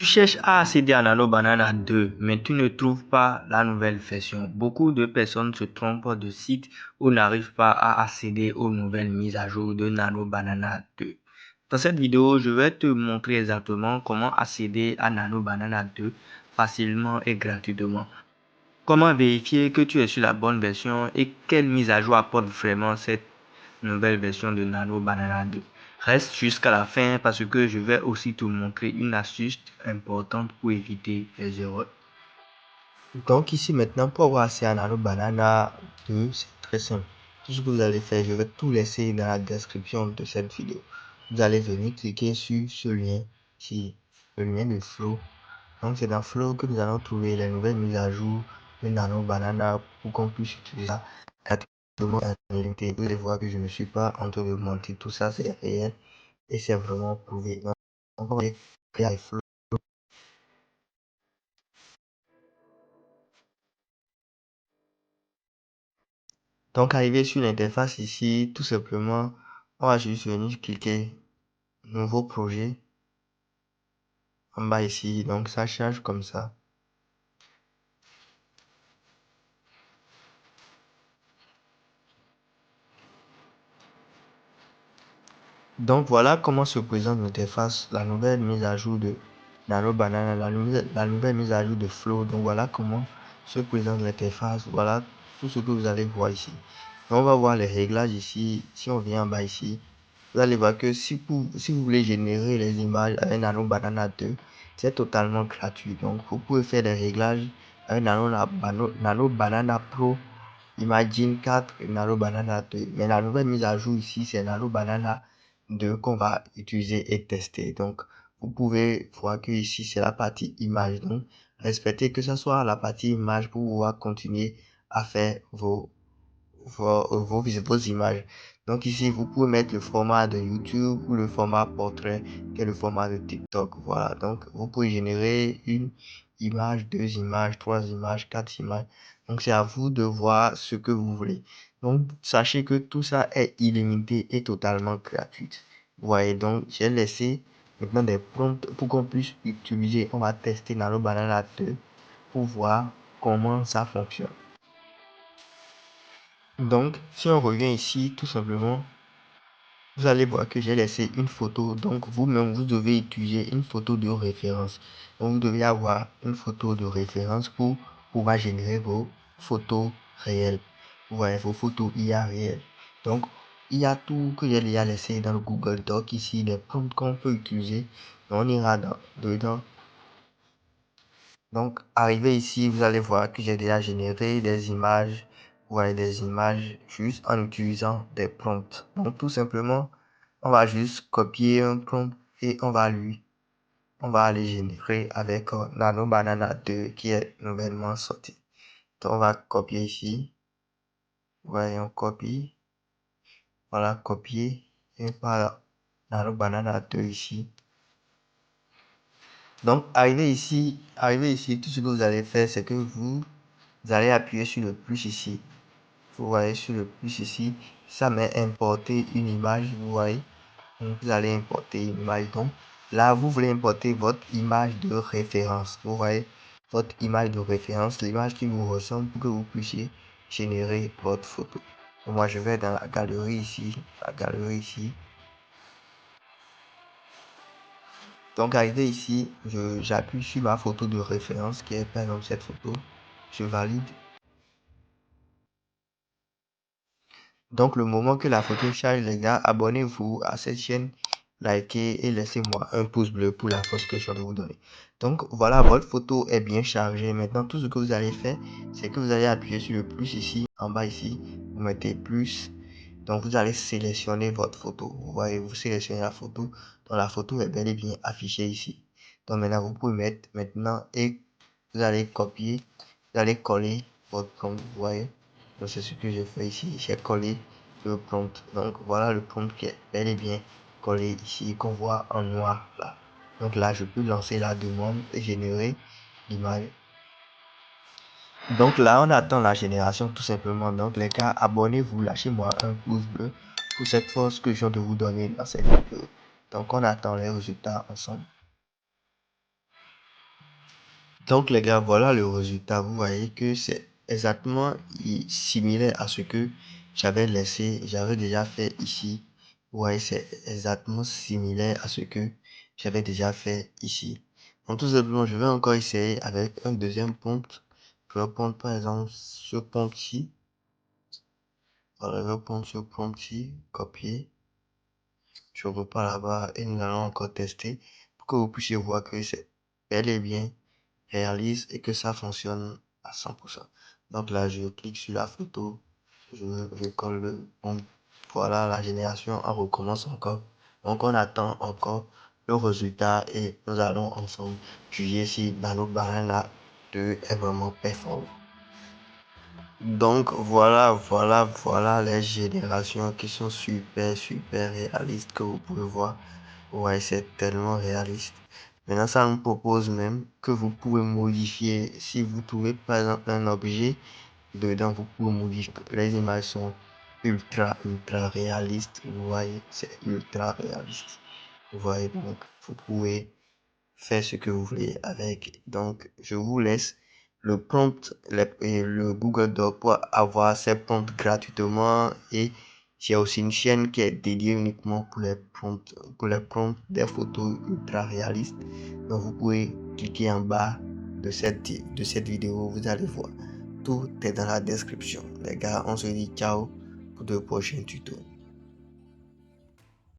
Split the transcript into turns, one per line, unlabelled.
cherches à accéder à Nano Banana 2, mais tu ne trouves pas la nouvelle version. Beaucoup de personnes se trompent de site ou n'arrivent pas à accéder aux nouvelles mises à jour de Nano Banana 2. Dans cette vidéo, je vais te montrer exactement comment accéder à Nano Banana 2 facilement et gratuitement. Comment vérifier que tu es sur la bonne version et quelle mise à jour apporte vraiment cette nouvelle version de Nano Banana 2. Reste jusqu'à la fin parce que je vais aussi te montrer une astuce importante pour éviter les erreurs. Donc ici maintenant, pour avoir accès à Nano Banana 2, c'est très simple. Tout ce que vous allez faire, je vais tout laisser dans la description de cette vidéo. Vous allez venir cliquer sur ce lien ici, le lien de Flow. Donc c'est dans Flow que nous allons trouver les nouvelles mises à jour de Nano Banana pour qu'on puisse utiliser ça gratuitement. Vous allez voir que je ne suis pas en train de mentir, tout ça c'est réel et c'est vraiment prouvé. Donc on va créer Flow. Donc arrivé sur l'interface ici, tout simplement, on va juste venir cliquer nouveau projet en bas ici. Donc ça charge comme ça. Donc voilà comment se présente l'interface, la nouvelle mise à jour de Nano Banana, la nouvelle mise à jour de Flow. Donc voilà comment se présente l'interface. Voilà tout ce que vous allez voir ici. Donc, on va voir les réglages ici. Si on vient en bas ici, vous allez voir que si vous voulez générer les images avec Nano Banana 2, c'est totalement gratuit. Donc vous pouvez faire des réglages avec Nano Banana Pro, Imagine 4 et Nano Banana 2. Mais la nouvelle mise à jour ici, c'est Nano Banana 2 qu'on va utiliser et tester. Donc vous pouvez voir que ici c'est la partie image. Donc respectez que ce soit la partie image pour pouvoir continuer à faire vos images. Donc ici, vous pouvez mettre le format de YouTube ou le format portrait, qui est le format de TikTok. Voilà, donc vous pouvez générer une image, deux images, trois images, quatre images. Donc c'est à vous de voir ce que vous voulez. Donc sachez que tout ça est illimité et totalement gratuit. Vous voyez, donc j'ai laissé maintenant des prompts pour qu'on puisse utiliser. On va tester Nano Banana 2 pour voir comment ça fonctionne. Donc, si on revient ici, tout simplement, vous allez voir que j'ai laissé une photo. Donc, vous-même, vous devez utiliser une photo de référence. Donc, vous devez avoir une photo de référence pour pouvoir générer vos photos réelles. Vous voyez, vos photos IA réelles. Donc, il y a tout que j'ai déjà laissé dans le Google Doc ici, les prompts qu'on peut utiliser. On ira dedans. Donc, arrivé ici, vous allez voir que j'ai déjà généré des images. Vous voyez des images juste en utilisant des prompts. Donc, tout simplement, on va juste copier un prompt et on va aller générer avec Nano Banana 2 qui est nouvellement sorti. Donc, on va copier ici. Vous voyez, on copie. Voilà, copier. Et par Nano Banana 2 ici. Donc, arrivé ici, tout ce que vous allez faire, c'est que vous allez appuyer sur le plus ici. Vous voyez sur le plus ici, ça met importer une image. Vous voyez, donc vous allez importer une image. Donc là, vous voulez importer votre image de référence. Vous voyez, votre image de référence, l'image qui vous ressemble pour que vous puissiez générer votre photo. Donc, moi, je vais dans la galerie ici, Donc, arrivé ici, j'appuie sur ma photo de référence qui est par exemple cette photo. Je valide. Donc, le moment que la photo charge, les gars, abonnez-vous à cette chaîne, likez et laissez-moi un pouce bleu pour la force que je viens de vous donner. Donc, voilà, votre photo est bien chargée. Maintenant, tout ce que vous allez faire, c'est que vous allez appuyer sur le plus ici, en bas ici. Vous mettez plus. Donc, vous allez sélectionner votre photo. Vous voyez, vous sélectionnez la photo. Donc, la photo est bel et bien affichée ici. Donc, maintenant, vous pouvez mettre maintenant et vous allez copier, vous allez coller votre prompt. Vous voyez. Donc, c'est ce que j'ai fait ici. J'ai collé le prompt. Donc, voilà le prompt qui est bel et bien collé ici, qu'on voit en noir là. Donc là, je peux lancer la demande et générer l'image. Donc là, on attend la génération tout simplement. Donc les gars, abonnez-vous, lâchez-moi un pouce bleu pour cette force que je viens de vous donner dans cette vidéo. Donc on attend les résultats ensemble.
Donc les gars, voilà le résultat. Vous voyez que c'est exactement similaire à ce que j'avais déjà fait ici. Vous voyez, c'est exactement similaire à ce que j'avais déjà fait ici. Donc tout simplement, je vais encore essayer avec un deuxième prompt. Je vais prendre par exemple ce prompt-ci. Voilà, je vais prendre ce prompt-ci, copier. Je repars là-bas et nous allons encore tester pour que vous puissiez voir que c'est bel et bien réalise et que ça fonctionne à 100%. Donc là, je clique sur la photo, je colle le bon. Voilà, la génération, on recommence encore. Donc on attend encore le résultat et nous allons ensemble juger si Nano Banana 2 est vraiment performant. Donc voilà les générations qui sont super réalistes que vous pouvez voir. Ouais, c'est tellement réaliste. Maintenant, ça nous propose même que vous pouvez modifier. Si vous trouvez par exemple un objet dedans, vous pouvez modifier. Les images sont ultra réalistes. Vous voyez, c'est ultra réaliste. Vous voyez, donc vous pouvez faire ce que vous voulez avec. Donc, je vous laisse le prompt et le Google Doc pour avoir ces prompts gratuitement. Et j'ai aussi une chaîne qui est dédiée uniquement pour les prompts des photos ultra réalistes. Donc, vous pouvez cliquer en bas de cette vidéo. Vous allez voir. Tout est dans la description. Les gars, on se dit ciao pour de prochains tutos.